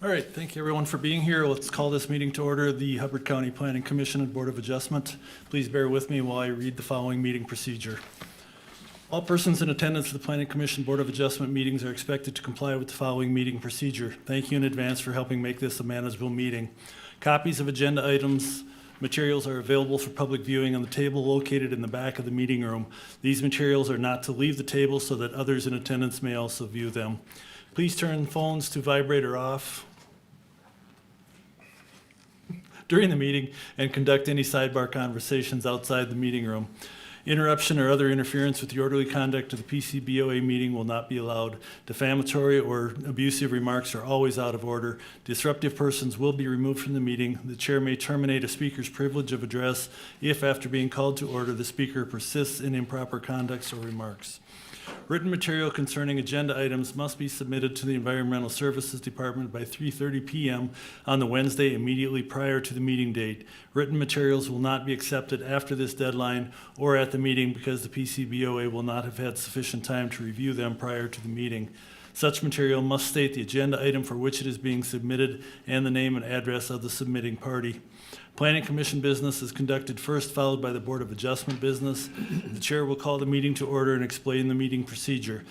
All right, thank you everyone for being here. Let's call this meeting to order, the Hubbard County Planning Commission and Board of Adjustment. Please bear with me while I read the following meeting procedure. All persons in attendance at the Planning Commission Board of Adjustment meetings are expected to comply with the following meeting procedure. Thank you in advance for helping make this a manageable meeting. Copies of agenda items, materials are available for public viewing on the table located in the back of the meeting room. These materials are not to leave the table so that others in attendance may also view them. Please turn phones to vibrate or off during the meeting and conduct any sidebar conversations outside the meeting room. Interruption or other interference with the orderly conduct of the PCBOA meeting will not be allowed. Defamatory or abusive remarks are always out of order. Disruptive persons will be removed from the meeting. The chair may terminate a speaker's privilege of address if, after being called to order, the speaker persists in improper conduct or remarks. Written material concerning agenda items must be submitted to the Environmental Services Department by 3:30 p.m. on the Wednesday immediately prior to the meeting date. Written materials will not be accepted after this deadline or at the meeting because the PCBOA will not have had sufficient time to review them prior to the meeting. Such material must state the agenda item for which it is being submitted and the name and address of the submitting party. Planning Commission business is conducted first, followed by the Board of Adjustment business. The chair will call the meeting to order and explain the meeting procedure.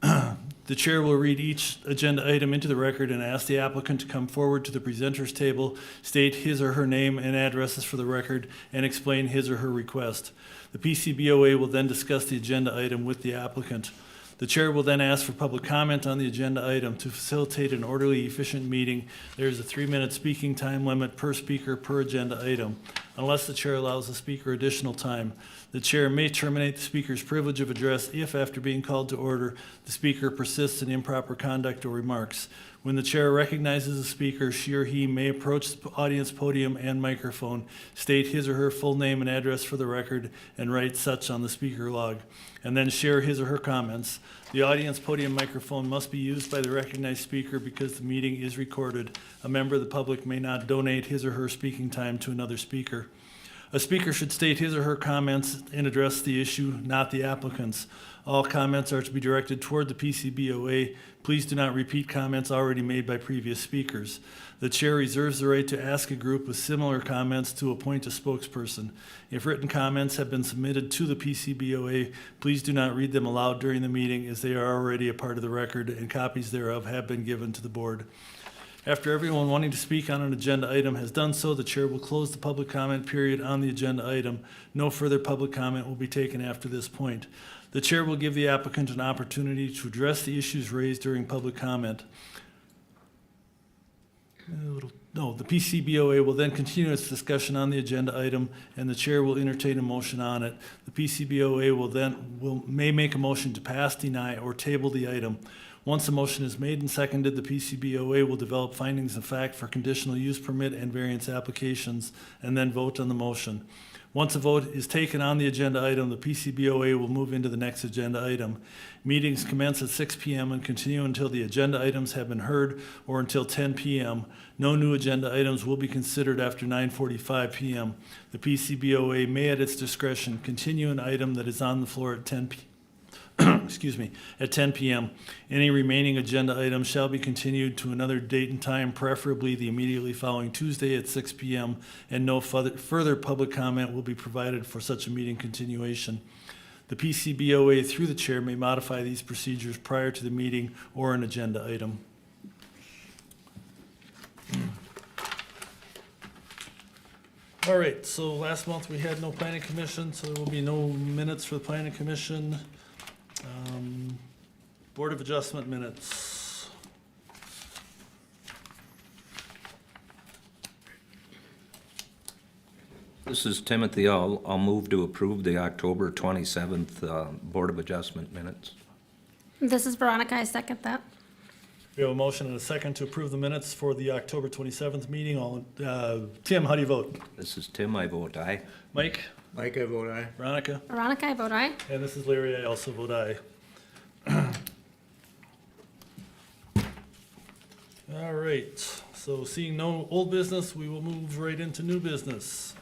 The chair will read each agenda item into the record and ask the applicant to come forward to the presenter's table, state his or her name and addresses for the record, and explain his or her request. The PCBOA will then discuss the agenda item with the applicant. The chair will then ask for public comment on the agenda item. To facilitate an orderly, efficient meeting, there is a 3-minute speaking time limit per speaker per agenda item, unless the chair allows the speaker additional time. The chair may terminate the speaker's privilege of address if, after being called to order, the speaker persists in improper conduct or remarks. When the chair recognizes the speaker, she or he may approach the audience podium and microphone, state his or her full name and address for the record, and write such on the speaker log, and then share his or her comments. The audience podium microphone must be used by the recognized speaker because the meeting is recorded. A member of the public may not donate his or her speaking time to another speaker. A speaker should state his or her comments and address the issue, not the applicant's. All comments are to be directed toward the PCBOA. Please do not repeat comments already made by previous speakers. The chair reserves the right to ask a group with similar comments to appoint a spokesperson. If written comments have been submitted to the PCBOA, please do not read them aloud during the meeting as they are already a part of the record and copies thereof have been given to the board. After everyone wanting to speak on an agenda item has done so, the chair will close the public comment period on the agenda item. No further public comment will be taken after this point. The chair will give the applicant an opportunity to address the issues raised during public comment. The PCBOA will then continue its discussion on the agenda item, and the chair will entertain a motion on it. The PCBOA may make a motion to pass, deny, or table the item. Once a motion is made and seconded, the PCBOA will develop findings of fact for conditional use permit and variance applications, and then vote on the motion. Once a vote is taken on the agenda item, the PCBOA will move into the next agenda item. Meetings commence at 6 p.m. and continue until the agenda items have been heard or until 10 p.m. No new agenda items will be considered after 9:45 p.m. The PCBOA may, at its discretion, continue an item that is on the floor at 10 p.m. at 10 p.m. Any remaining agenda items shall be continued to another date and time, preferably the immediately following Tuesday at 6 p.m., and no further public comment will be provided for such a meeting continuation. The PCBOA, through the chair, may modify these procedures prior to the meeting or an agenda item. All right, so last month we had no planning commission, so there will be no minutes for the planning commission. Board of Adjustment minutes. This is Timothy. I'll move to approve the October 27th Board of Adjustment minutes. This is Veronica. I second that. We have a motion and a second to approve the minutes for the October 27th meeting. Tim, how do you vote? This is Tim. I vote aye. Mike? Mike, I vote aye. Veronica? Veronica, I vote aye. And this is Larry. I also vote aye. All right, so seeing no old business, we will move right into new business.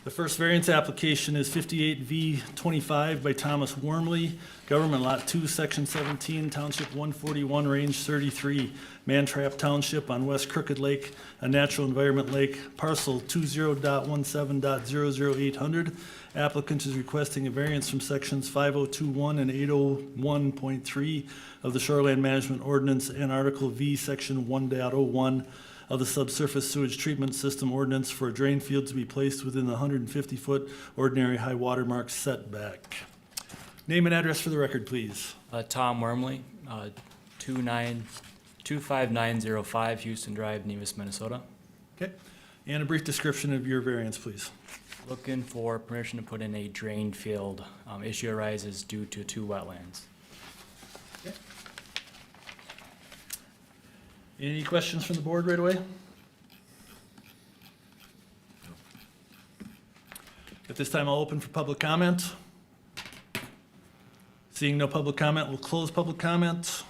The first variance application is 58V25 by Thomas Wormley, Government Lot 2, Section 17, Township 141, Range 33, Mantrap Township on West Crooked Lake, a natural environment lake, parcel 20.17.00800. Applicant is requesting a variance from sections 5021 and 801.3 of the Shoreland Management Ordinance and Article V, Section 1.01 of the Subsurface Sewage Treatment System Ordinance for a drain field to be placed within the 150-foot ordinary high water mark setback. Name and address for the record, please. Tom Wormley, 25905 Houston Drive, Nevis, Minnesota. Okay. And a brief description of your variance, please. Looking for permission to put in a drain field. Issue arises due to 2 wetlands. Any questions from the board right away? At this time, I'll open for public comment. Seeing no public comment, we'll close public comment.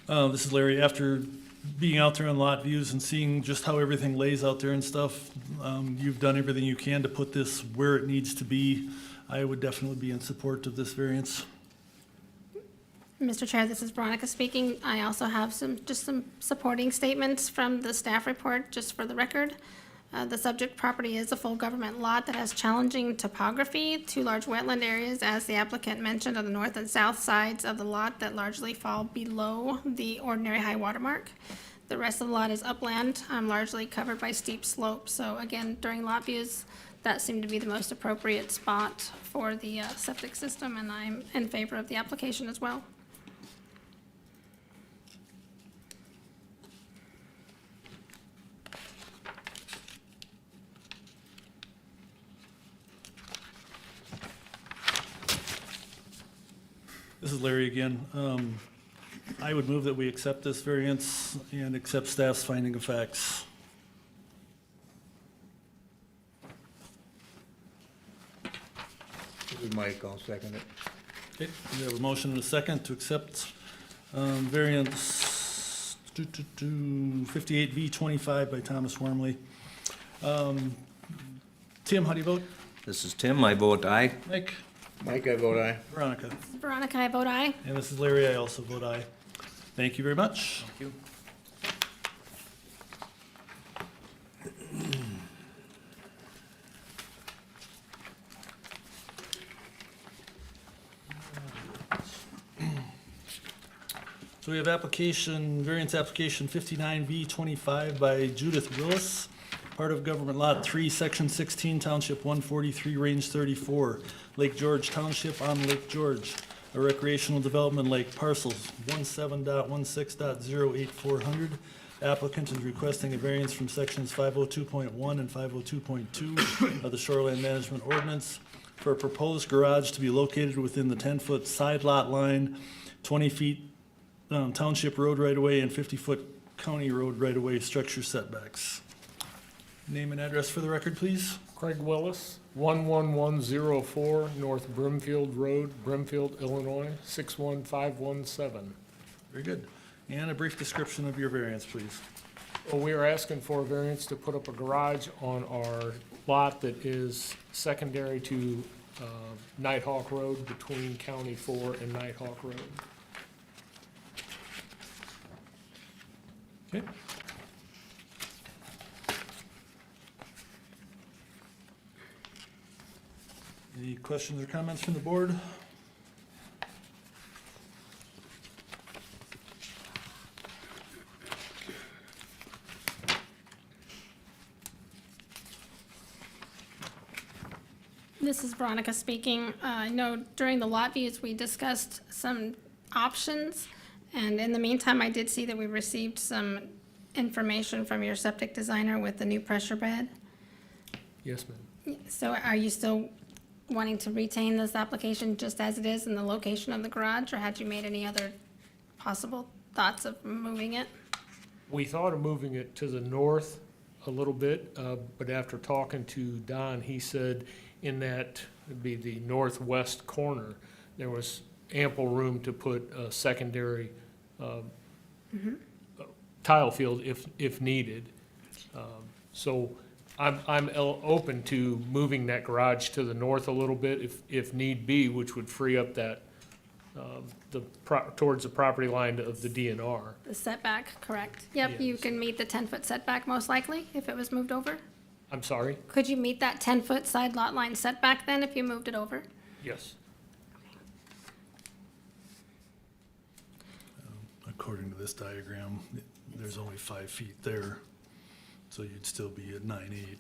This is Larry. After being out there on lot views and seeing just how everything lays out there and stuff, you've done everything you can to put this where it needs to be. I would definitely be in support of this variance. Mr. Chair, this is Veronica speaking. I also have some supporting statements from the staff report, just for the record. The subject property is a full government lot that has challenging topography, 2 large wetland areas, as the applicant mentioned, on the north and south sides of the lot that largely fall below the ordinary high water mark. The rest of the lot is upland, largely covered by steep slopes. So again, during lot views, that seemed to be the most appropriate spot for the septic system, and I'm in favor of the application as well. This is Larry again. I would move that we accept this variance and accept staff's finding of facts. This is Mike, I'll second it. Okay, we have a motion and a second to accept variance 58V25 by Thomas Wormley. Tim, how do you vote? This is Tim, I vote aye. Mike? Mike, I vote aye. Veronica? Veronica, I vote aye. And this is Larry, I also vote aye. Thank you very much. Thank you. So we have variance application 59V25 by Judith Willis, part of Government Lot 3, Section 16, Township 143, Range 34, Lake George Township on Lake George, a recreational development lake, parcels 17.16.08400. Applicant is requesting a variance from sections 502.1 and 502.2 of the Shoreland Management Ordinance for a proposed garage to be located within the 10-foot side lot line, 20 feet township road right-of-way, and 50-foot county road right-of-way structure setbacks. Name and address for the record, please. Craig Willis, 11104 North Brimfield Road, Brimfield, Illinois, 61517. Very good. And a brief description of your variance, please. Well, we are asking for a variance to put up a garage on our lot that is secondary to Nighthawk Road, between County 4 and Nighthawk Road. Okay. Any questions or comments from the board? This is Veronica speaking. I know during the lot views, we discussed some options, and in the meantime, I did see that we received some information from your septic designer with the new pressure bed. Yes, ma'am. So are you still wanting to retain this application just as it is in the location of the garage, or had you made any other possible thoughts of moving it? We thought of moving it to the north a little bit, but after talking to Don, he said in that, it'd be the northwest corner, there was ample room to put a secondary tile field if needed. So I'm open to moving that garage to the north a little bit if need be, which would free up that, towards the property line of the DNR. The setback, correct. Yep, you Yes. can meet the 10-foot setback most likely if it was moved over. I'm sorry? Could you meet that 10-foot side lot line setback then if you moved it over? Yes. According to this diagram, there's only 5 feet there, so you'd still be at 9.8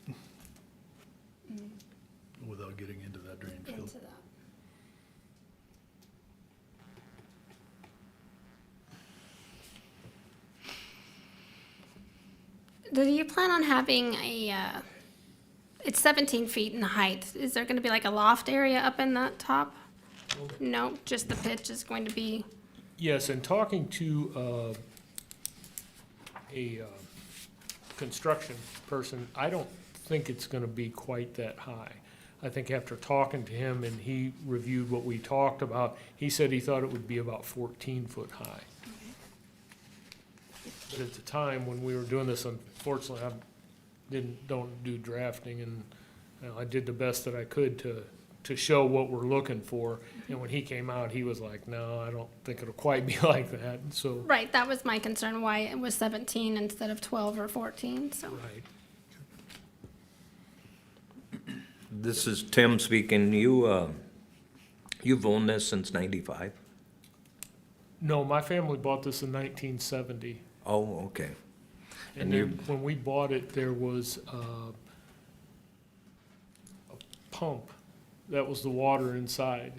without getting into that drain field. Into that. Do you plan on having it's 17 feet in height. Is there gonna be like a loft area up in that top? No, just the pitch is going to be, Yes, and talking to a construction person, I don't think it's gonna be quite that high. I think after talking to him and he reviewed what we talked about, he said he thought it would be about 14 foot high. But at the time, when we were doing this, unfortunately, I don't do drafting, and I did the best that I could to show what we're looking for. And when he came out, he was like, no, I don't think it'll quite be like that, and so, right, that was my concern, why it was 17 instead of 12 or 14, so. right. This is Tim speaking. You've owned this since 95? No, my family bought this in 1970. Oh, okay. And And then you- when we bought it, there was a pump that was the water inside.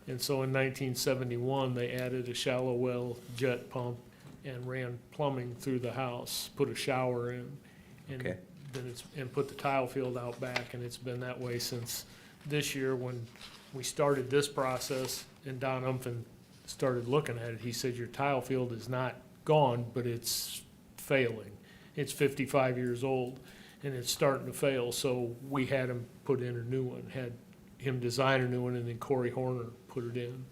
And so in 1971, they added a shallow well jet pump and ran plumbing through the house, put a shower in. And Okay. then and put the tile field out back, and it's been that way since this year when we started this process and Don Umphin started looking at it. He said, your tile field is not gone, but it's failing. It's 55 years old and it's starting to fail. So we had him put in a new one, had him design a new one, and then Corey Horner put it in.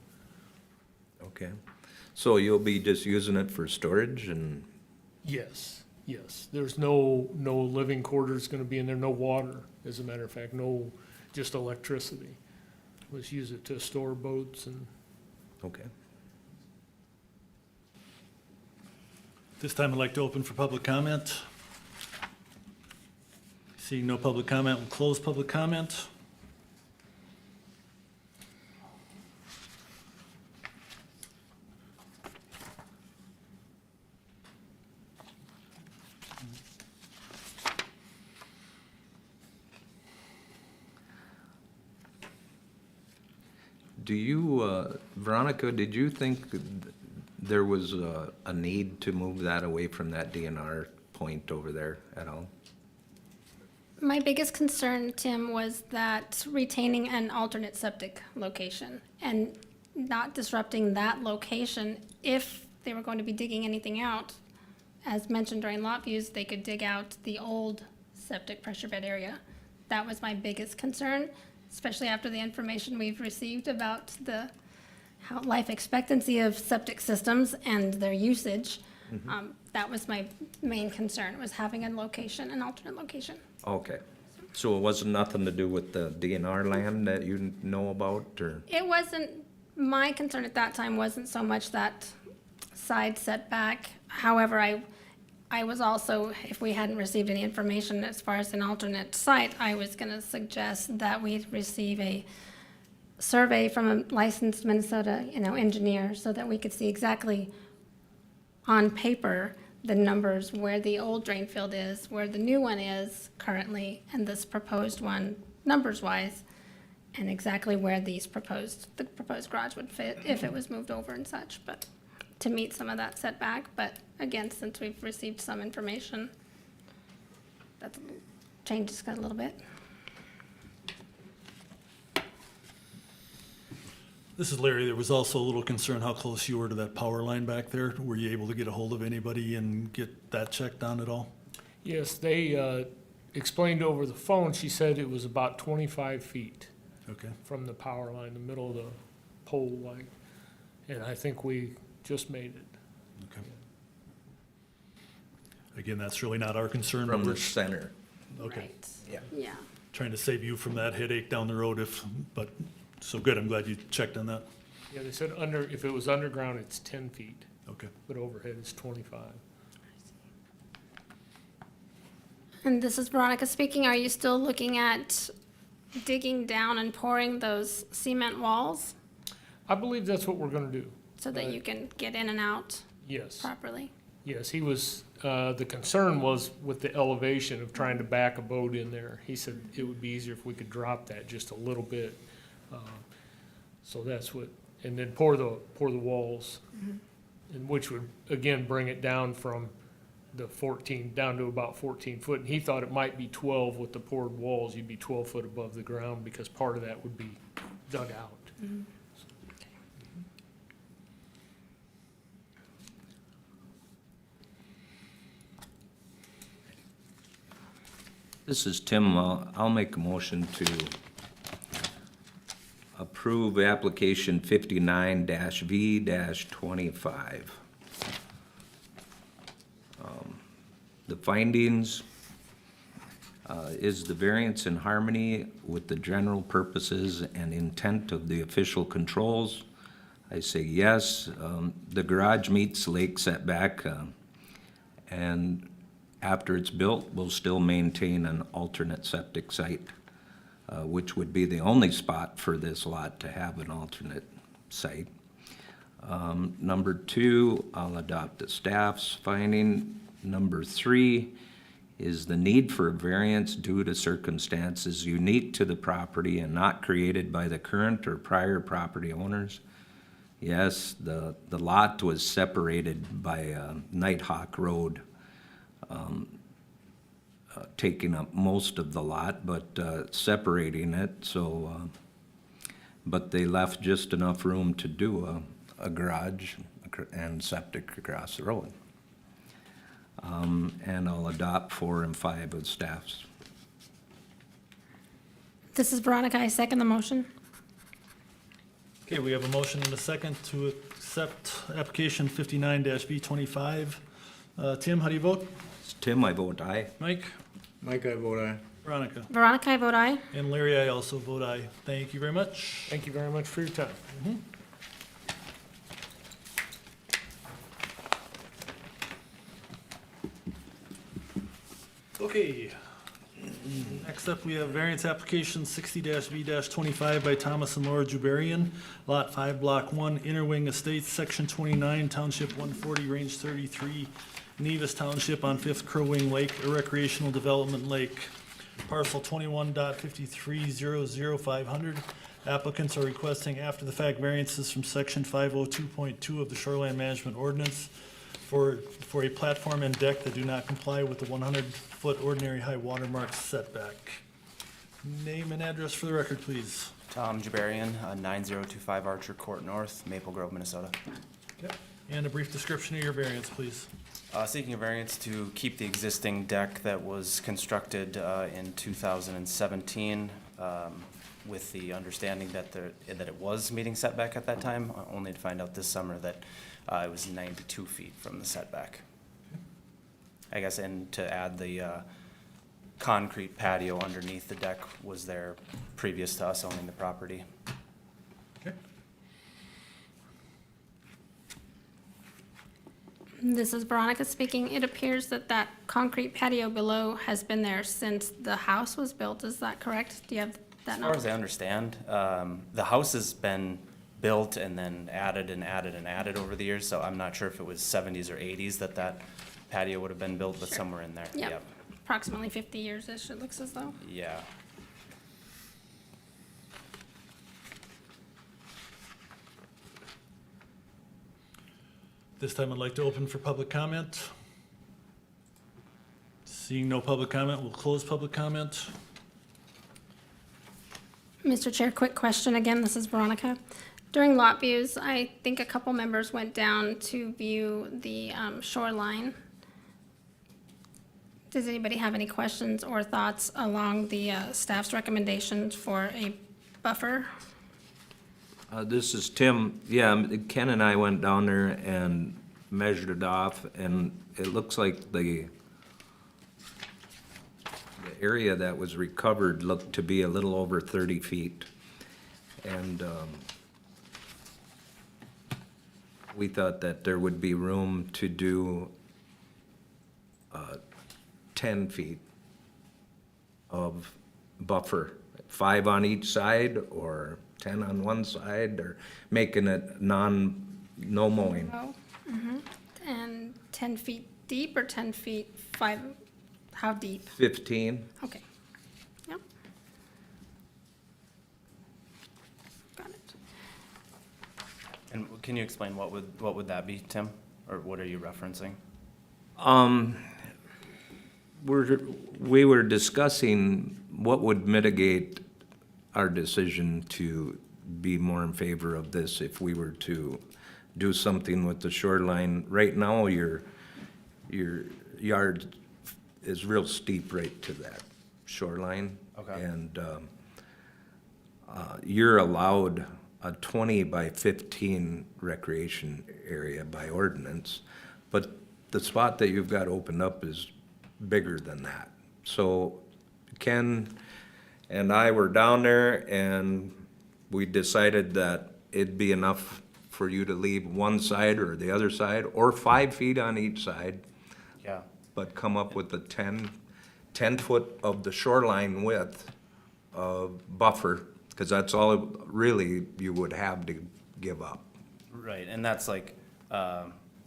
Okay. So you'll be just using it for storage and, Yes, yes. There's no living quarters gonna be in there, no water, as a matter of fact, just electricity. Let's use it to store boats and, okay. This time I'd like to open for public comment. Seeing no public comment, we'll close public comment. Do you, Veronica, did you think there was a need to move that away from that DNR point over there at all? My biggest concern, Tim, was that retaining an alternate septic location and not disrupting that location if they were going to be digging anything out. As mentioned during lot views, they could dig out the old septic pressure bed area. That was my biggest concern, especially after the information we've received about how life expectancy of septic systems and their usage. That was my main concern, was having an alternate location. Okay. So it wasn't nothing to do with the DNR land that you know about, or? It wasn't, my concern at that time wasn't so much that side setback. However, I was also, if we hadn't received any information as far as an alternate site, I was gonna suggest that we receive a survey from a licensed Minnesota, engineer, so that we could see exactly on paper the numbers where the old drain field is, where the new one is currently, and this proposed one, numbers-wise, and exactly where the proposed garage would fit if it was moved over and such, but to meet some of that setback. But again, since we've received some information, that's changed just got a little bit. This is Larry. There was also a little concern how close you were to that power line back there. Were you able to get a hold of anybody and get that checked on at all? yes, they explained over the phone, she said it was about 25 feet Okay. from the power line, the middle of the pole line. And I think we just made it. Okay. Again, that's really not our concern, but From we're the center. okay. Right. Yeah. Yeah. Trying to save you from that headache down the road but, so good, I'm glad you checked on that. Yeah, they said if it was underground, it's 10 feet, Okay. but overhead is 25. And this is Veronica speaking. Are you still looking at digging down and pouring those cement walls I believe that's what we're gonna do. so that you can get in and out Yes. properly? Yes, he was, the concern was with the elevation of trying to back a boat in there. He said it would be easier if we could drop that just a little bit. So that's what, and then pour the walls. And which would, again, bring it down from the 14, down to about 14 foot. And he thought it might be 12 with the poured walls. You'd be 12 foot above the ground because part of that would be dug out. This is Tim. I'll make a motion to approve application 59-V-25. The findings is the variance in harmony with the general purposes and intent of the official controls. I say yes. The garage meets lake setback, and after it's built, we'll still maintain an alternate septic site, which would be the only spot for this lot to have an alternate site. Number 2, I'll adopt the staff's finding. Number 3 is the need for a variance due to circumstances unique to the property and not created by the current or prior property owners. Yes, the lot was separated by Nighthawk Road, taking up most of the lot, but separating it, so, but they left just enough room to do a garage and septic across the road. And I'll adopt 4 and 5 of staff's. This is Veronica. I second the motion. Okay, we have a motion and a second to accept application 59-V-25. Tim, how do you vote? Tim, I vote aye. Mike? Mike, I vote aye. Veronica? Veronica, I vote aye. And Larry, I also vote aye. Thank you very much. Thank you very much for your time. Okay. Next up, we have variance application 60-V-25 by Thomas and Laura Juberian, Lot 5, Block 1, Interwing Estates, Section 29, Township 140, Range 33, Nevis Township on 5th Crow Wing Lake, a recreational development lake. Parcel 21.5300500. Applicants are requesting after-the-fact variances from Section 502.2 of the Shoreline Management Ordinance for a platform and deck that do not comply with the 100-foot ordinary high watermark setback. Name and address for the record, please. Tom Juberian, 9025 Archer Court North, Maple Grove, Minnesota. Okay. And a brief description of your variance, please. Seeking a variance to keep the existing deck that was constructed in 2017 with the understanding that it was meeting setback at that time, only to find out this summer that it was 92 feet from the setback. I guess, and to add the concrete patio underneath the deck was there previous to us owning the property. Okay. This is Veronica speaking. It appears that that concrete patio below has been there since the house was built. Is that correct? Do you have that As far as knowledge? I understand, the house has been built and then added and added and added over the years, so I'm not sure if it was 70s or 80s that patio would have been built, but Sure. somewhere in there. Yep. Approximately 50 years-ish, it looks as though. Yeah. This time I'd like to open for public comment. Seeing no public comment, we'll close public comment. Mr. Chair, quick question again. This is Veronica. During lot views, I think a couple members went down to view the shoreline. Does anybody have any questions or thoughts along the staff's recommendations for a buffer? This is Tim. Yeah, Ken and I went down there, and measured it off, and it looks like the area that was recovered looked to be a little over 30 feet. And we thought that there would be room to do 10 feet of buffer, 5 on each side, or 10 on one side, or making it no mowing. Oh, and 10 feet deep or 10 feet, 5, how deep? 15. Okay. Yep. Got it. And can you explain what would that be, Tim? Or what are you referencing? We were discussing what would mitigate our decision to be more in favor of this if we were to do something with the shoreline. Right now, your yard is real steep right to that shoreline. Okay. And you're allowed a 20 by 15 recreation area by ordinance, but the spot that you've got opened up is bigger than that. So Ken and I were down there, and we decided that it'd be enough for you to leave one side or the other side, or 5 feet on each side, Yeah. but come up with a 10 foot of the shoreline width of buffer, because that's all really you would have to give up. Right, and that's like,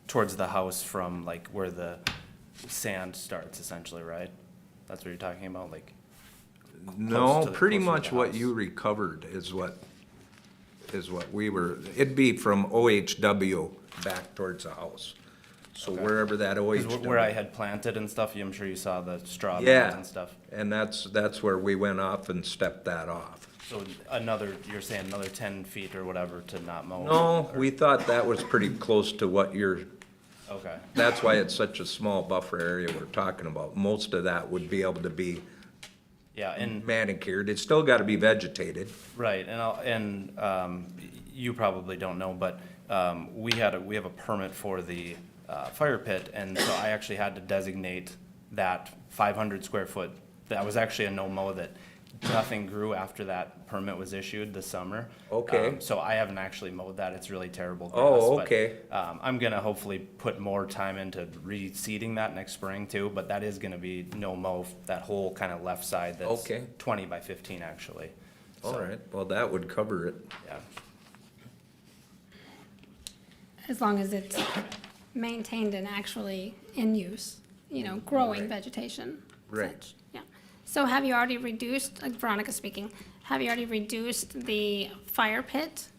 towards the house from like where the sand starts essentially, right? That's what you're talking about, like, No, to the- pretty closer to much the what house. you recovered is what we were, it'd be from OHW back towards the house. So Okay. wherever that 'cause where I OHW. had planted and stuff, I'm sure you saw the straw bales Yeah, and stuff. and that's where we went off and stepped that off. So you're saying another 10 feet or whatever to not mow? No, Or- we thought that was pretty close to what Okay, that's why it's such a small buffer area we're talking about. Most of that would be able to be yeah, and, manicured. It's still gotta be vegetated. right, you probably don't know, but, we have a permit for the, fire pit, and so I actually had to designate that 500 square foot. That was actually a no-mow that nothing grew after that permit was issued this summer. Okay. So I haven't actually mowed that. It's really terrible grass. Oh, but, okay. I'm gonna hopefully put more time into reseeding that next spring too, but that is gonna be no mow, that whole kind of left side that's Okay. 20 by 15 actually. All So, right, well, that would cover it. Yeah, As long as it's maintained and actually in use, growing Right. vegetation. Right. such, Yeah. So have you already reduced, Veronica speaking, have you already reduced the fire pit?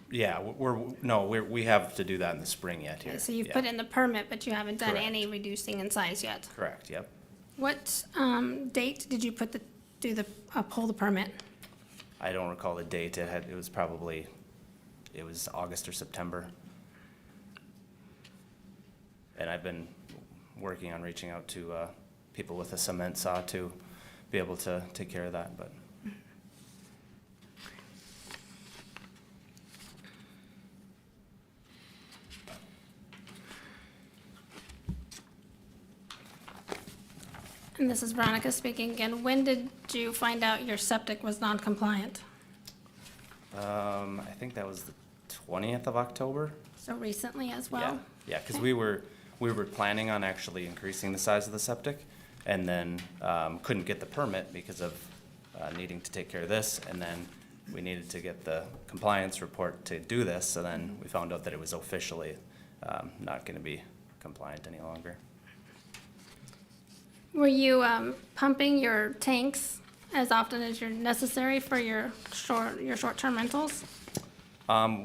yeah, we have to do that in the spring yet here. So you've Yeah. put in the permit, but you haven't done Correct. any reducing in size yet. Correct, yep. What date did you pull the permit? I don't recall the date. It was August or September. And I've been working on reaching out to people with a cement saw to be able to take care of that, but. And this is Veronica speaking again. When did you find out your septic was non-compliant? I think that was the 20th of October. So recently as Yeah, well? yeah, because Okay. we were planning on actually increasing the size of the septic, and then couldn't get the permit because of needing to take care of this, and then we needed to get the compliance report to do this, so then we found out that it was officially not going to be compliant any longer. Were you pumping your tanks as often as you're necessary for your short-term rentals?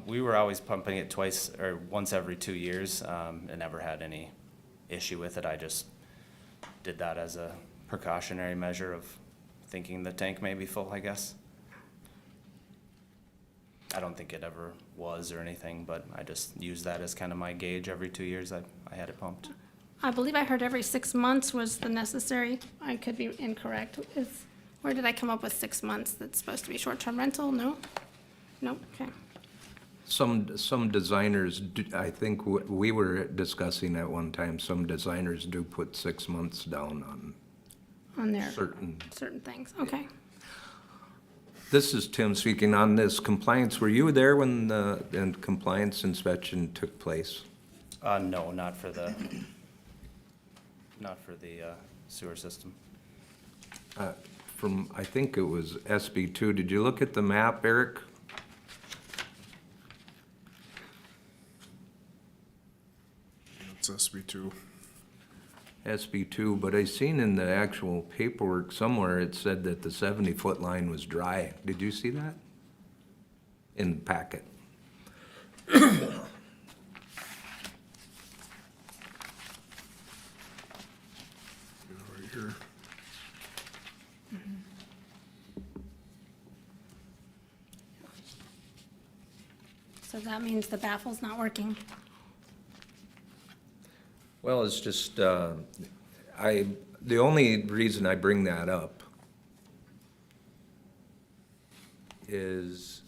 We were always pumping it twice or once every 2 years, and never had any issue with it. I just did that as a precautionary measure of thinking the tank may be full, I guess. I don't think it ever was or anything, but I just used that as kind of my gauge. Every 2 years I had it pumped. I believe I heard every 6 months was the necessary. I could be incorrect. Where did I come up with 6 months? That's supposed to be short-term rental? No? No? Okay. Some designers, I think we were discussing at one time, some designers do put 6 months down On their on certain. certain things, okay. This is Tim speaking on this compliance. Were you there when the compliance inspection took place? No, not for the sewer system. From, I think it was SB2. Did you look at the map, Eric? It's SB2. SB2, but I seen in the actual paperwork somewhere, it said that the 70-foot line was dry. Did you see that? In the packet? Right here. So that means the baffle's not working. Well, it's just, the only reason I bring that up is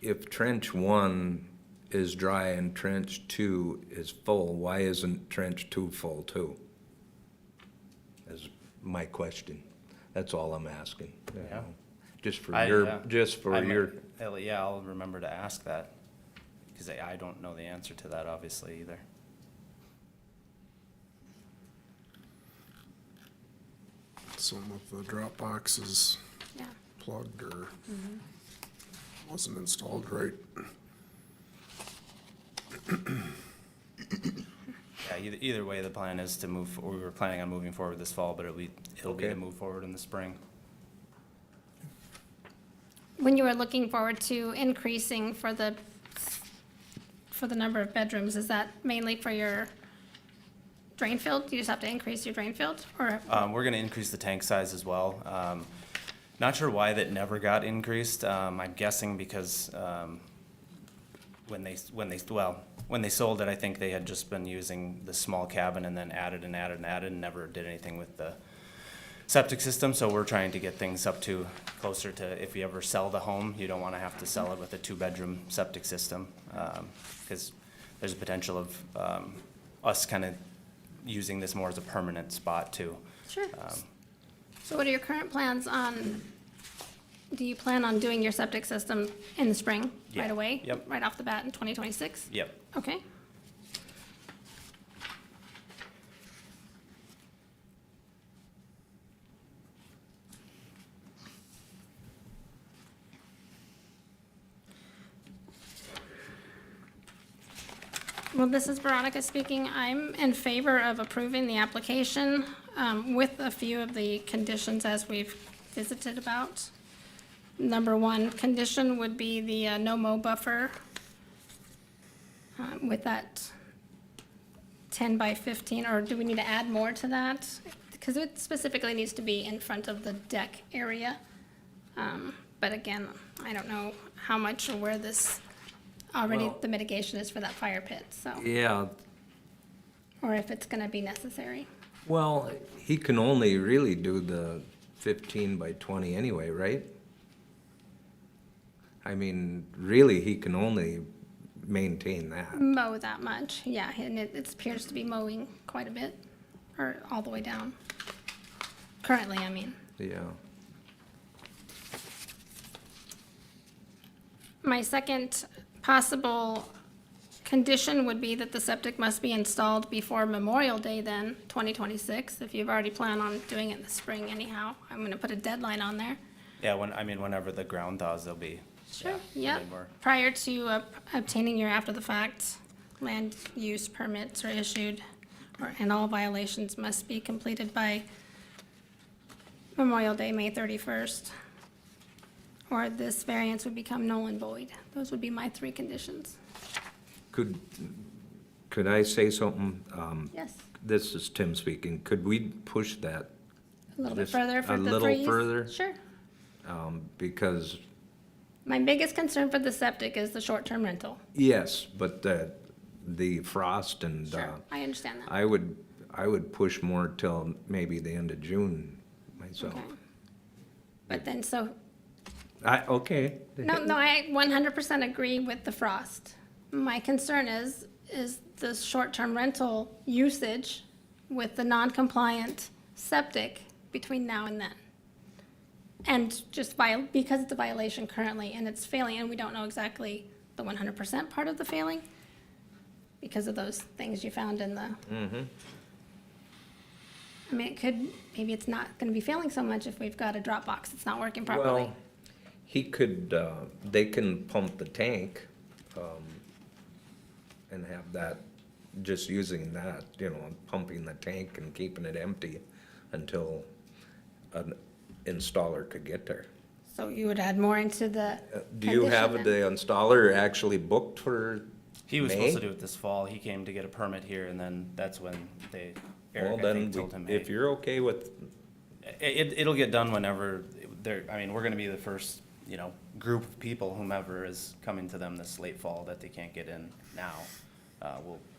if trench 1 is dry and trench 2 is full, why isn't trench 2 full too? Is my question. That's all I'm asking. you Yeah. know. Just for I- your, yeah. just for I might- your, Yeah, I'll remember to ask that, because I don't know the answer to that obviously either. Some of the drop boxes Yeah. plugged or wasn't installed right. Yeah, either way, the plan is to move, we were planning on moving forward this fall, but it'll be Okay. to move forward in the spring. When you were looking forward to increasing for the number of bedrooms, is that mainly for your drain field? Do you just have to increase your drain field, or? We're gonna increase the tank size as well. Not sure why that never got increased. I'm guessing because, when they sold it, I think they had just been using the small cabin and then added and added and added and never did anything with the septic system. So we're trying to get things up to closer to, if you ever sell the home, you don't wanna have to sell it with a 2-bedroom septic system. Cause there's a potential of, us kinda using this more as a permanent spot too. Sure. So what are your current plans on, do you plan on doing your septic system in the spring, Yeah. right away? Yep. Right off the bat in 2026? Yep. Okay. Well, this is Veronica speaking. I'm in favor of approving the application with a few of the conditions as we've visited about. Number 1 condition would be the no mow buffer with that 10 by 15, or do we need to add more to that? Because it specifically needs to be in front of the deck area. But again, I don't know how much or where this, already Well- the mitigation is for that fire pit, so, yeah, or if it's gonna be necessary. well, he can only really do the 15 by 20 anyway, right? I mean, really, he can only maintain that. Mow that much, yeah, and it appears to be mowing quite a bit, or all the way down. Currently, I mean. Yeah. My second possible condition would be that the septic must be installed before Memorial Day then, 2026, if you've already planned on doing it in the spring anyhow. I'm gonna put a deadline on there. Yeah, whenever the ground thaws, there'll be. Sure, yeah, yep. there'll be more. Prior to obtaining your after-the-fact land use permits are issued, and all violations must be completed by Memorial Day, May 31st. Or this variance would become null and void. Those would be my 3 conditions. Could I say something? Yes, This is Tim speaking. Could we push that? a little bit Just further for a the little threes? further? Sure. Because, My biggest concern for the septic is the short-term rental. yes, but the frost and, Sure, I understand that. I would push more till maybe the end of June myself. Okay. But then, so Okay. No, I 100% agree with the frost. My concern is the short-term rental usage with the non-compliant septic between now and then. And just because it's a violation currently and it's failing, and we don't know exactly the 100% part of the failing because of those things you found in the. I mean, maybe it's not gonna be failing so much if we've got a drop box that's not working properly. Well, he could, they can pump the tank, and have that, just using that, pumping the tank and keeping it empty until an installer could get there. So you would add more into the Do you have condition the then? installer actually booked for He was May? supposed to do it this fall. He came to get a permit here, and then that's when Well, Eric, I then, think, told him, hey. if you're okay with, It'll get done whenever we're gonna be the first, group of people, whomever is coming to them this late fall that they can't get in now.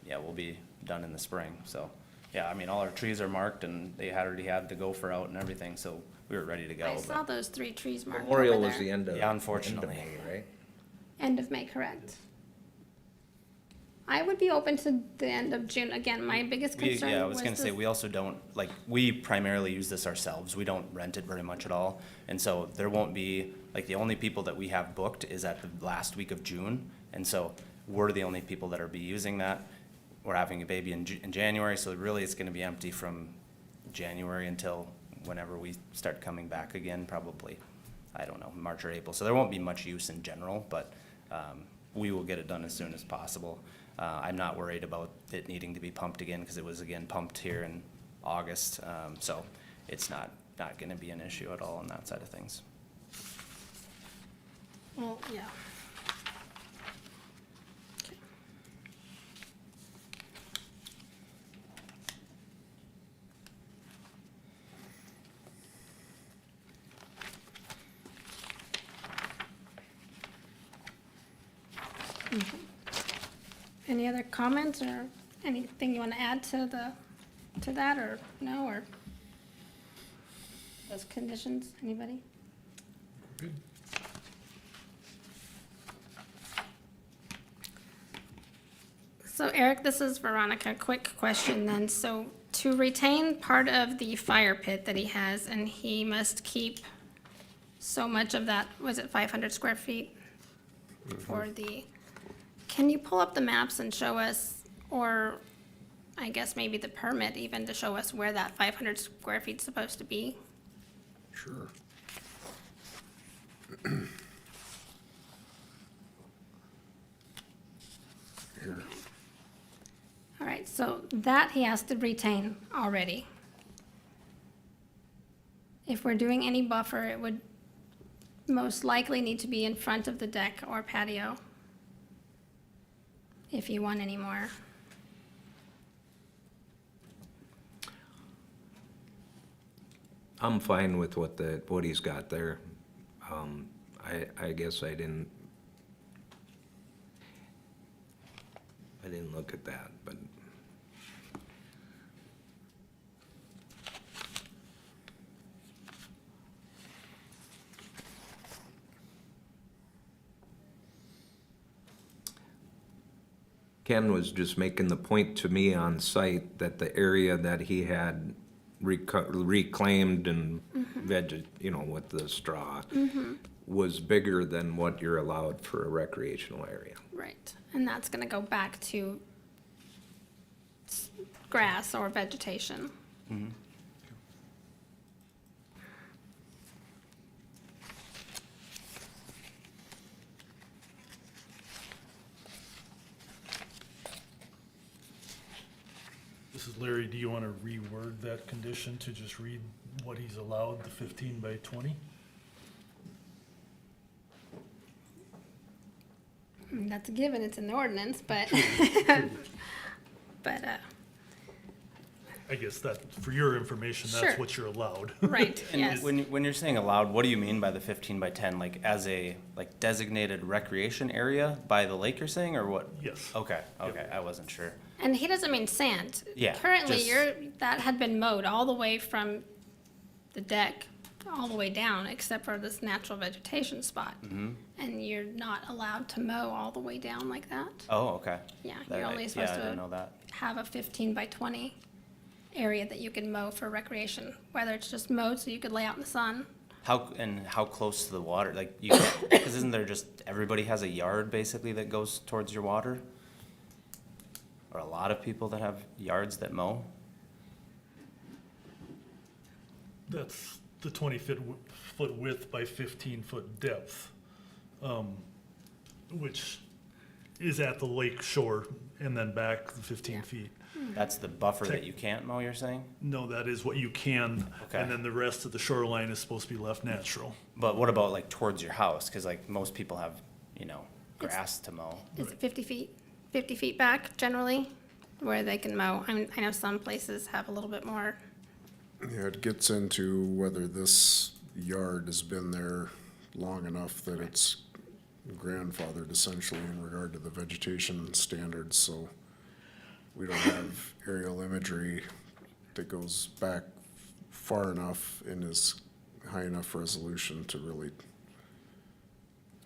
We'll be done in the spring, so, yeah, all our trees are marked and they already had the gopher out and everything, so we were ready to go. I but- saw those 3 trees marked over Memorial was the there. end of. Yeah, unfortunately. end of May, right? End of May, correct. I would be open to the end of June. Again, my biggest concern Yeah, I was was gonna say, the- we also don't, we primarily use this ourselves, we don't rent it very much at all. And so there won't be, the only people that we have booked is at the last week of June. And so we're the only people that are be using that. We're having a baby in January, so really it's gonna be empty from January until whenever we start coming back again, probably, I don't know, March or April. So there won't be much use in general, but, we will get it done as soon as possible. I'm not worried about it needing to be pumped again, because it was again pumped here in August, so it's not gonna be an issue at all on that side of things. Well, yeah. Okay. Any other comments or anything you want to add to that, or no, or those conditions, anybody? So Eric, this is Veronica. Quick question then. So to retain part of the fire pit that he has, and he must keep so much of that, was it 500 square feet? For can you pull up the maps and show us, or I guess maybe the permit even, to show us where that 500 square feet's supposed to be? Sure. Here. All right, so that he has to retain already. If we're doing any buffer, it would most likely need to be in front of the deck or patio, if you want any more. I'm fine with what he's got there. I guess I didn't look at that, but. Ken was just making the point to me on site that the area that he had reclaimed and with the straw was bigger than what you're allowed for a recreational area. Right, and that's gonna go back to grass or vegetation. This is Larry. Do you want to reword that condition to just read what he's allowed, the 15 by 20? I mean, that's a given, it's in the ordinance, but, but, I guess that, for your information, Sure. that's what you're allowed. right, And yes. when you're saying allowed, what do you mean by the 15 by 10? Like as a designated recreation area by the lake, you're saying, or what? Yes. Okay, I wasn't sure. And he doesn't mean sand. Yeah, Currently, just- that had been mowed all the way from the deck all the way down, except for this natural vegetation spot. And you're not allowed to mow all the way down like that. Oh, okay. Yeah, That you're I- only supposed Yeah, I didn't to know that. have a 15 by 20 area that you can mow for recreation, whether it's just mowed so you could lay out in the sun. How close to the water, like, you, because isn't there just, everybody has a yard basically that goes towards your water? Or a lot of people that have yards that mow? That's the 20-foot width by 15-foot depth, which is at the lake shore and then back the 15 Yeah. feet. That's the buffer that you can't mow, you're saying? No, that is what you can, Okay. and then the rest of the shoreline is supposed to be left natural. But what about like towards your house? Because like most people have, you know, grass to mow. Is it 50 feet? 50 feet back generally, where they can mow? I mean, I know some places have a little bit more. Yeah, it gets into whether this yard has been there long enough that it's grandfathered essentially in regard to the vegetation standards, so we don't have aerial imagery that goes back far enough and is high enough resolution to really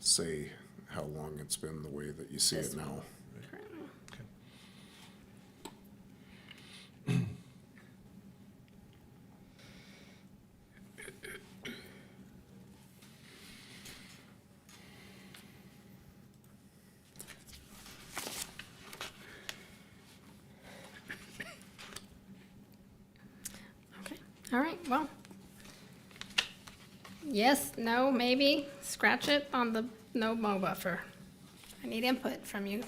say how long it's been the way that you see it now. Okay, all right, well. Yes, no, maybe, scratch it on the no mow buffer. I need input from you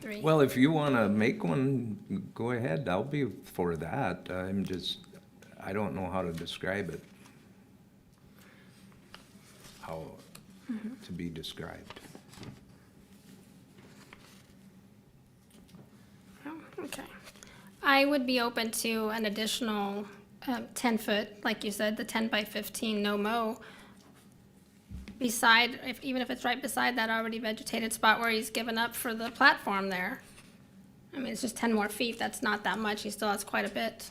three. Well, if you wanna make one, go ahead, I'll be for that. I don't know how to describe it. How to be described. Oh, okay. I would be open to an additional 10-foot, like you said, the 10 by 15 no mow beside, even if it's right beside that already vegetated spot where he's given up for the platform there. I mean, it's just 10 more feet. That's not that much. He still has quite a bit.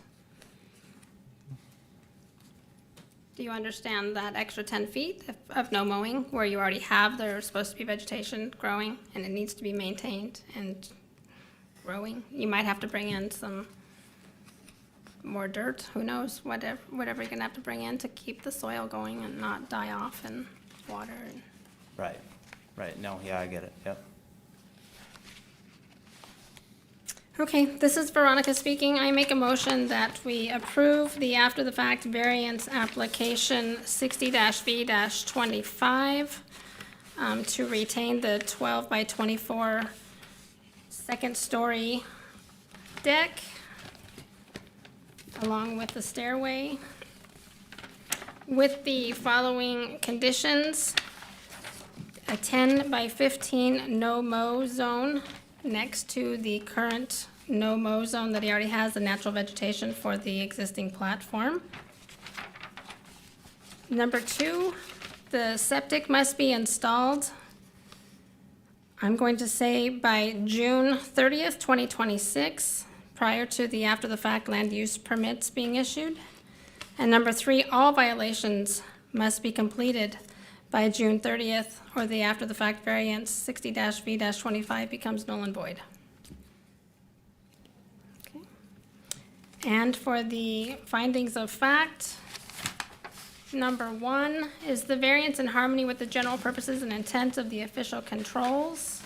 Do you understand that extra 10 feet of no mowing where you already have, there's supposed to be vegetation growing and it needs to be maintained and growing? You might have to bring in some more dirt, who knows, whatever you're gonna have to bring in to keep the soil going and not die off in water. Right, right. No, yeah, I get it. Yep. Okay, this is Veronica speaking. I make a motion that we approve the after-the-fact variance application 60-V-25 to retain the 12 by 24 second-story deck along with the stairway with the following conditions: a 10 by 15 no mow zone next to the current no mow zone that he already has, the natural vegetation for the existing platform. Number 2, the septic must be installed, I'm going to say by June 30th, 2026, prior to the after-the-fact land use permits being issued. And number 3, all violations must be completed by June 30th, or the after-the-fact variance 60-V-25 becomes null and void. Okay. And for the findings of fact, number 1 is the variance in harmony with the general purposes and intent of the official controls.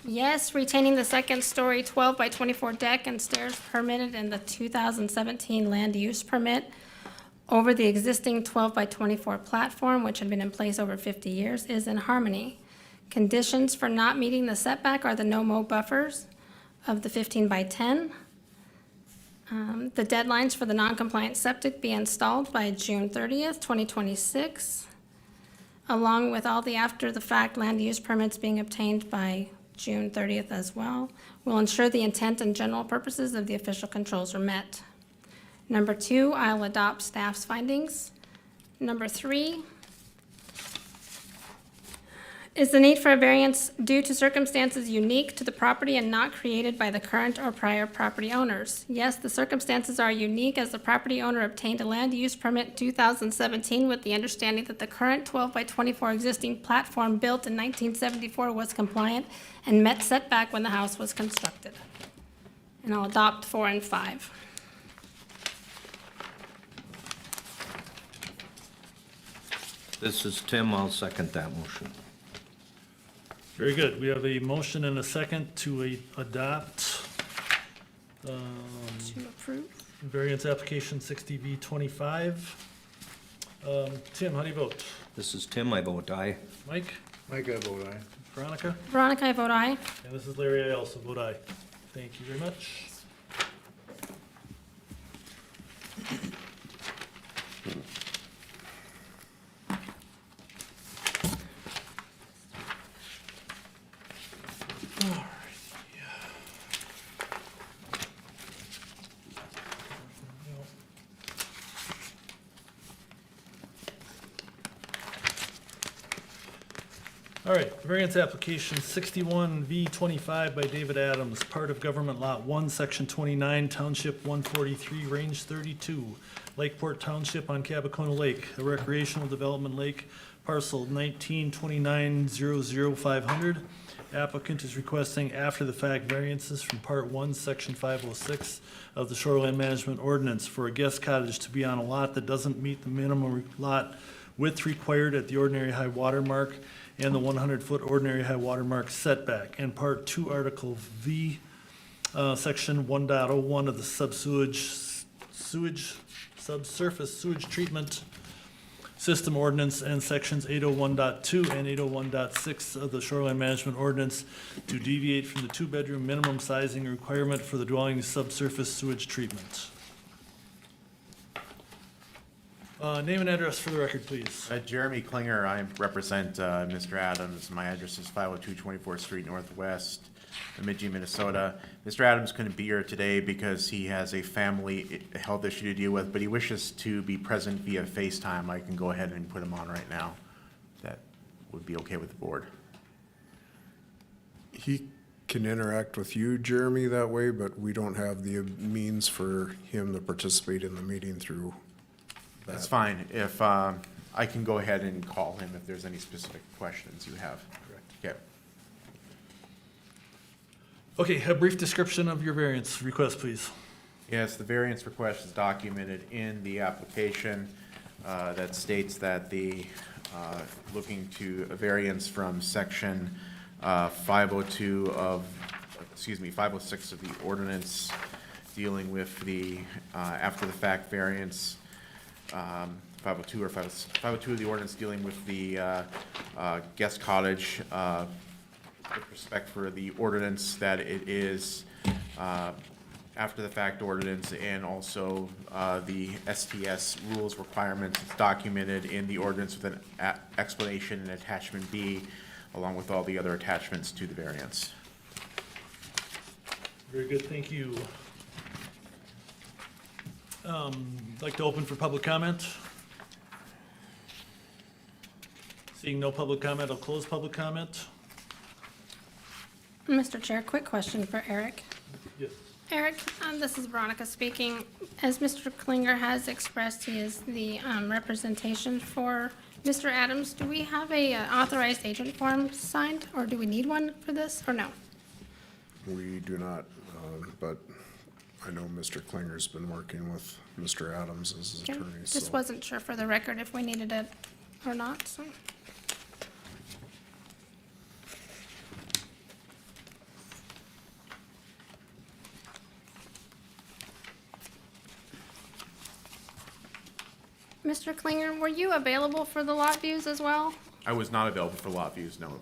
Yes, retaining the second-story 12 by 24 deck and stairs permitted in the 2017 land use permit over the existing 12 by 24 platform, which had been in place over 50 years, is in harmony. Conditions for not meeting the setback are the no-mow buffers of the 15 by 10. The deadlines for the non-compliant septic be installed by June 30th, 2026, along with all the after-the-fact land use permits being obtained by June 30th as well, will ensure the intent and general purposes of the official controls are met. Number 2, I'll adopt staff's findings. Number 3, Is the need for a variance due to circumstances unique to the property and not created by the current or prior property owners? Yes, the circumstances are unique as the property owner obtained a land use permit in 2017 with the understanding that the current 12 by 24 existing platform built in 1974 was compliant and met setback when the house was constructed. And I'll adopt 4 and 5. This is Tim, I'll second that motion. Very good. We have a motion and a second to adopt To approve. variance application 60V25. Tim, how do you vote? This is Tim, I vote aye. Mike? Mike, I vote aye. Veronica? Veronica, I vote aye. And this is Larry, I also vote aye. Thank you very much. All right, variance application 61V25 by David Adams, part of Government Lot 1, Section 29, Township 143, Range 32, Lakeport Township on Cabacona Lake, a recreational development lake, parcel 1929000500. Applicant is requesting after-the-fact variances from Part 1, Section 506 of the Shoreline Management Ordinance for a guest cottage to be on a lot that doesn't meet the minimum lot width required at the ordinary high water mark and the 100-foot ordinary high water mark setback, and Part 2, Article V, Section 1.01 of the subsurface sewage treatment system ordinance, and Sections 801.2 and 801.6 of the Shoreline Management Ordinance to deviate from the two-bedroom minimum sizing requirement for the dwelling subsurface sewage treatment. Name and address for the record, please. Jeremy Klinger, I represent Mr. Adams. My address is 502 24th Street Northwest, Bemidji, Minnesota. Mr. Adams couldn't be here today because he has a family health issue to deal with, but he wishes to be present via FaceTime. I can go ahead and put him on right now. That would be okay with the board. He can interact with you, Jeremy, that way, but we don't have the means for him to participate in the meeting through that. That's fine. If I can go ahead and call him if there's any specific questions you have. Okay. Okay, a brief description of your variance request, please. Yes, the variance request is documented in the application that states that the, looking to a variance from section 502 of, 506 of the ordinance dealing with the after-the-fact variance, 502 or 502 of the ordinance dealing with the guest cottage, with respect for the ordinance that it is after-the-fact ordinance, and also the STS rules requirements. It's documented in the ordinance with an explanation in attachment B, along with all the other attachments to the variance. Very good, thank you. Like to open for public comment? Seeing no public comment, I'll close public comment. Mr. Chair, quick question for Eric. Yes. Eric, this is Veronica speaking. As Mr. Klinger has expressed, he is the representation for Mr. Adams. Do we have a authorized agent form signed, or do we need one for this, or no? We do not, but I know Mr. Klinger's been working with Mr. Adams as his Okay. attorney, Just so. wasn't sure for the record if we needed it or not, so. Mr. Klinger, were you available for the lot views as well? I was not available for lot views, no.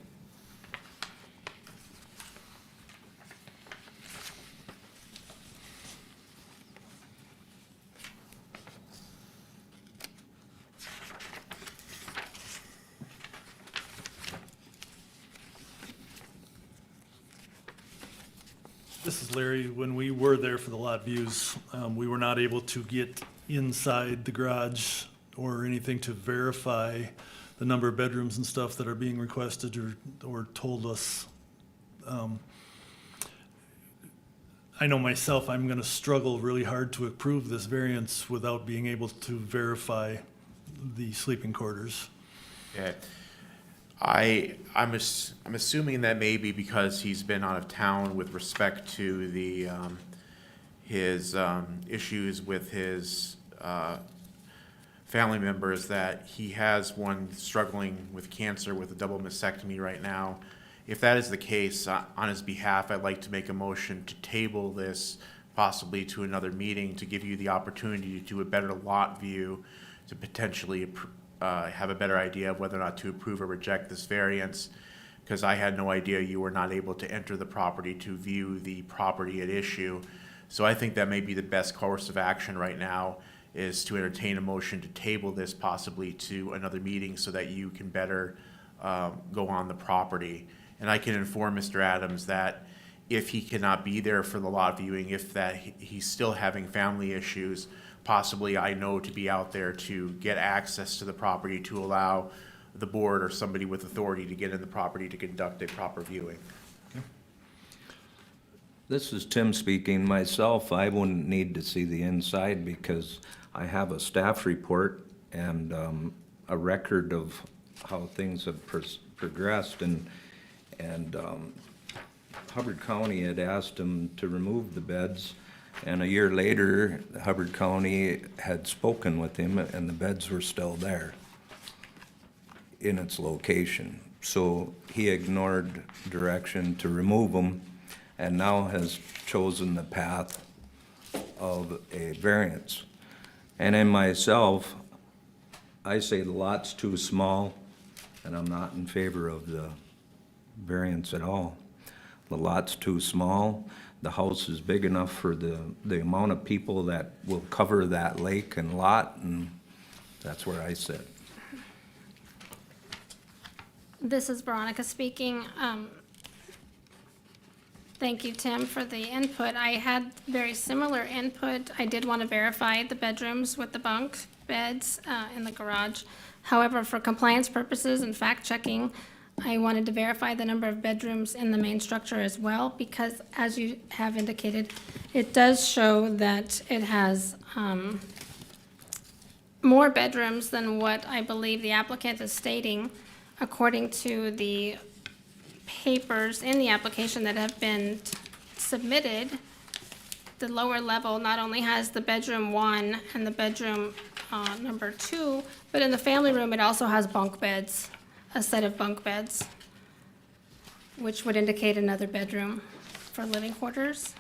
This is Larry. When we were there for the lot views, we were not able to get inside the garage or anything to verify the number of bedrooms and stuff that are being requested or told us. I know myself, I'm gonna struggle really hard to approve this variance without being able to verify the sleeping quarters. Okay. I'm assuming that maybe because he's been out of town with respect to the, his, issues with his, family members, that he has one struggling with cancer with a double mastectomy right now. If that is the case, on his behalf, I'd like to make a motion to table this possibly to another meeting to give you the opportunity to do a better lot view, to potentially have a better idea of whether or not to approve or reject this variance, because I had no idea you were not able to enter the property to view the property at issue. So I think that may be the best course of action right now, is to entertain a motion to table this possibly to another meeting so that you can better go on the property. And I can inform Mr. Adams that if he cannot be there for the lot viewing, if that he's still having family issues, possibly I know to be out there to get access to the property to allow the board or somebody with authority to get in the property to conduct a proper viewing. This is Tim speaking. Myself, I wouldn't need to see the inside because I have a staff report and a record of how things have progressed, and Hubbard County had asked him to remove the beds, and a year later, Hubbard County had spoken with him and the beds were still there in its location. So he ignored direction to remove them and now has chosen the path of a variance. And in myself, I say the lot's too small, and I'm not in favor of the variance at all. The lot's too small. The house is big enough for the amount of people that will cover that lake and lot, and that's where I sit. This is Veronica speaking. Thank you, Tim, for the input. I had very similar input. I did want to verify the bedrooms with the bunk beds in the garage. However, for compliance purposes and fact-checking, I wanted to verify the number of bedrooms in the main structure as well, because as you have indicated, it does show that it has more bedrooms than what I believe the applicant is stating, according to the papers in the application that have been submitted. The lower level not only has the bedroom 1 and the bedroom number 2, but in the family room, it also has bunk beds, a set of bunk beds, which would indicate another bedroom for living quarters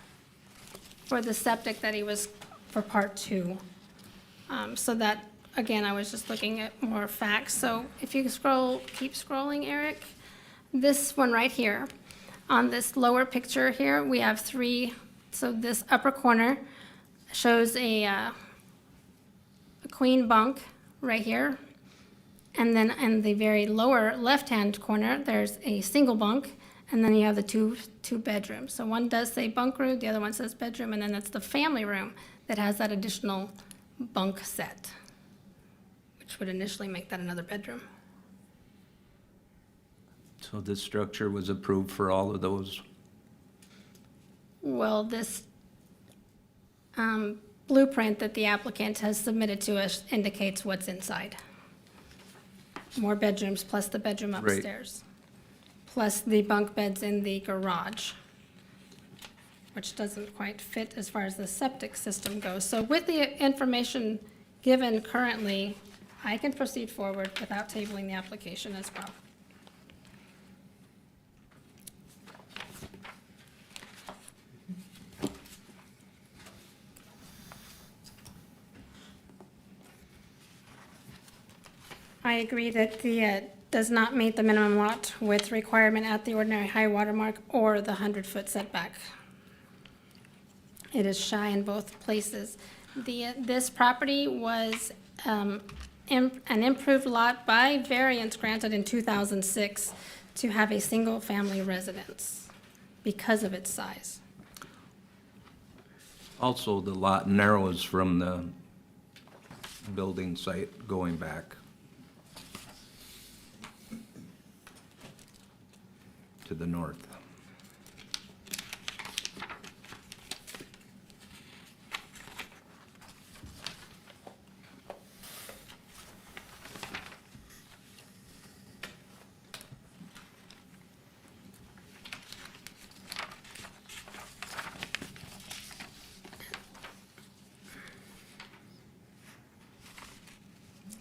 for the septic that he was for part 2. So that, again, I was just looking at more facts. So if you keep scrolling, Eric. This one right here, on this lower picture here, we have 3, so this upper corner shows a queen bunk right here. And then in the very lower left-hand corner, there's a single bunk, and then you have the two bedrooms. So one does say bunk room, the other one says bedroom, and then that's the family room that has that additional bunk set, which would initially make that another bedroom. So this structure was approved for all of those? Well, this blueprint that the applicant has submitted to us indicates what's inside. More bedrooms plus the bedroom Right. upstairs, plus the bunk beds in the garage, which doesn't quite fit as far as the septic system goes. So with the information given currently, I can proceed forward without tabling the application as well. I agree that the does not meet the minimum lot width requirement at the ordinary high water mark or the 100-foot setback. It is shy in both places. This property was an improved lot by variance granted in 2006 to have a single-family residence because of its size. Also, the lot narrows from the building site going back. the north.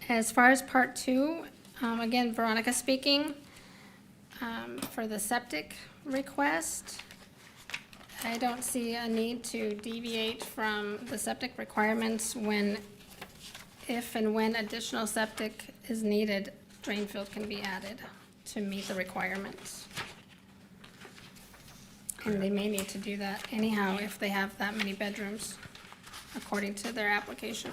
As far as part two, again, Veronica speaking, for the septic request, I don't see a need to deviate from the septic requirements when, if and when additional septic is needed, drain field can be added to meet the requirements. And they may need to do that anyhow if they have that many bedrooms, according to their application.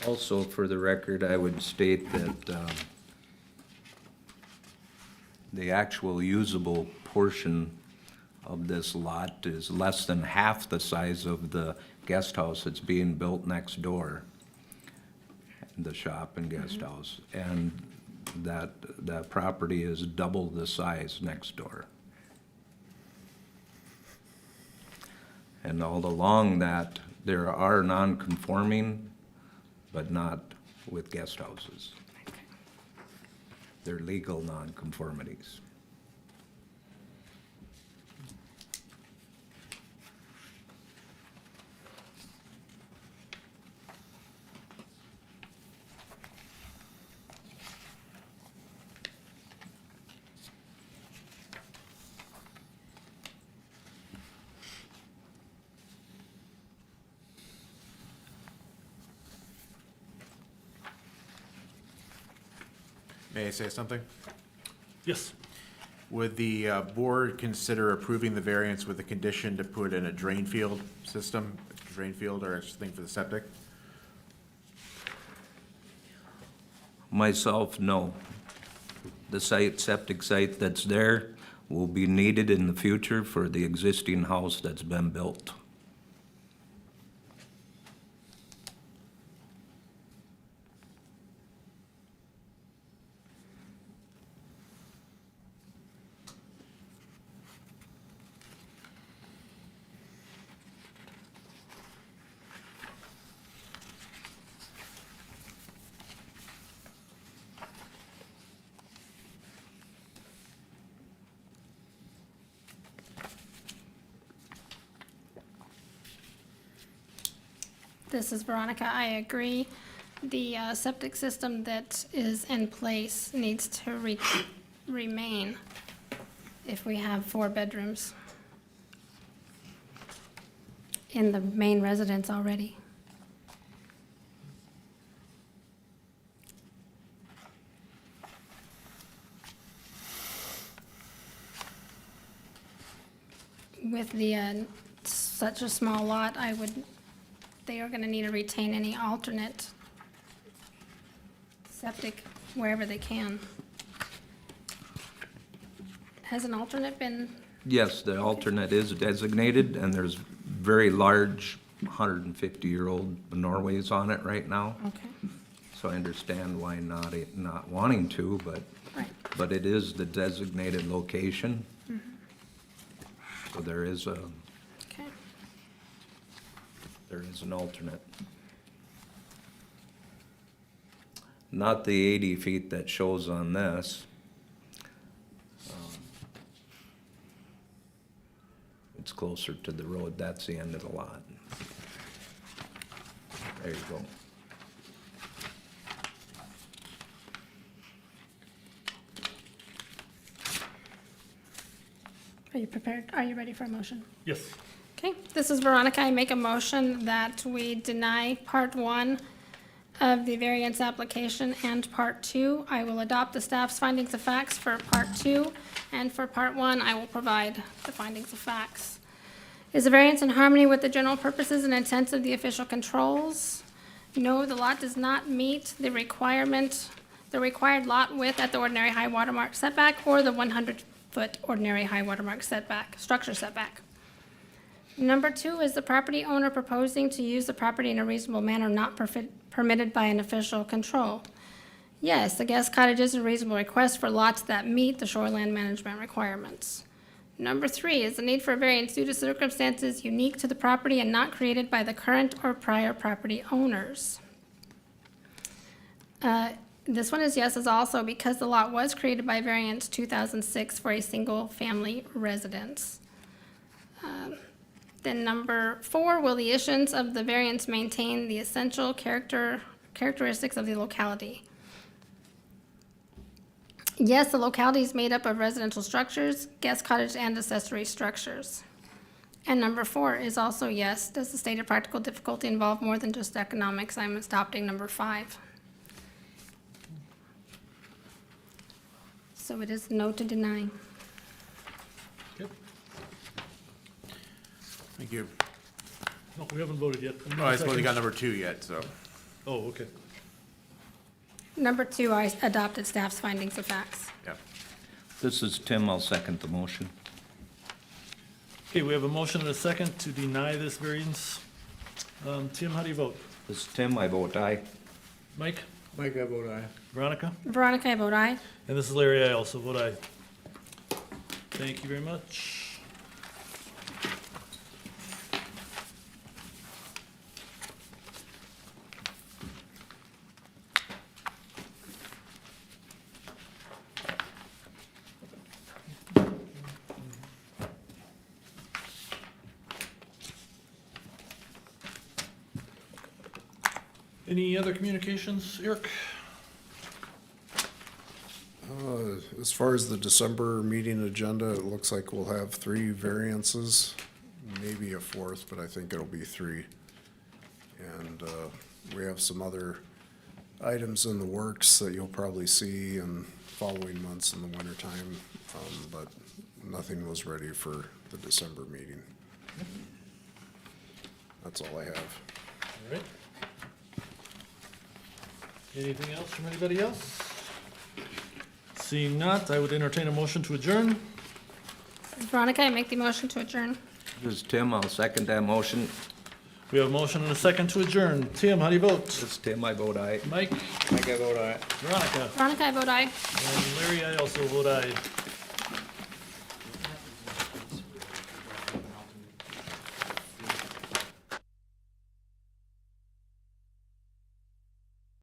Also, for the record, I would state that the actual usable portion of this lot is less than half the size of the guest house that's being built next door, the shop and guest house. And that property is double the size next door. And all along that, there are non-conforming, but not with guest houses. They're legal nonconformities. May I say something? Yes. Would the board consider approving the variance with the condition to put in a drain field system, drain field or extra thing for the septic? Myself, no. The septic site that's there will be needed in the future for the existing house that's been built. This is Veronica. I agree. The septic system that is in place needs to remain if we have 4 bedrooms in the main residence already. With the such a small lot, they are gonna need to retain any alternate septic wherever they can. Has an alternate been, Yes, the alternate is designated, and there's very large 150-year-old Norways on it right now. okay, So I understand why not wanting to, right, but it is the designated location. So there is okay. an alternate. Not the 80 feet that shows on this. It's closer to the road, that's the end of the lot. There you go. Are you prepared? Are you ready for a motion? Yes. Okay, this is Veronica. I make a motion that we deny Part 1 of the variance application and Part 2. I will adopt the staff's findings of facts for Part 2, and for Part 1, I will provide the findings of facts. Is the variance in harmony with the general purposes and intents of the official controls? No, the lot does not meet the required lot width at the ordinary high watermark setback or the 100-foot ordinary high watermark setback, structure setback. Number 2, is the property owner proposing to use the property in a reasonable manner not permitted by an official control? Yes, the guest cottage is a reasonable request for lots that meet the shoreland management requirements. Number 3, is the need for a variance due to circumstances unique to the property and not created by the current or prior property owners? This one is yes, is also because the lot was created by variance 2006 for a single-family residence. Then number 4, will the issuance of the variance maintain the essential characteristics of the locality? Yes, the locality is made up of residential structures, guest cottage, and accessory structures. And number 4 is also yes. Does the stated practical difficulty involve more than just economics? I'm adopting number 5. So it is no to deny. Yep. Thank you. No, we haven't voted yet. No, I suppose you got number 2 yet, so. Oh, okay. Number 2, I adopted staff's findings of facts. Yeah. This is Tim, I'll second the motion. Okay, we have a motion and a second to deny this variance. Tim, how do you vote? This is Tim, I vote aye. Mike? Mike, I vote aye. Veronica? Veronica, I vote aye. And this is Larry, I also vote aye. Thank you very much. Any other communications, Eric? As far as the December meeting agenda, it looks like we'll have 3 variances, maybe a 4th, but I think it'll be 3. And we have some other items in the works that you'll probably see in following months in the wintertime, but nothing was ready for the December meeting. That's all I have. All right. Anything else from anybody else? Seeing not, I would entertain a motion to adjourn. Veronica, I make the motion to adjourn. This is Tim, I'll second that motion. We have a motion and a second to adjourn. Tim, how do you vote? This is Tim, I vote aye. Mike? Mike, I vote aye. Veronica? Veronica, I vote aye. And Larry, I also vote aye.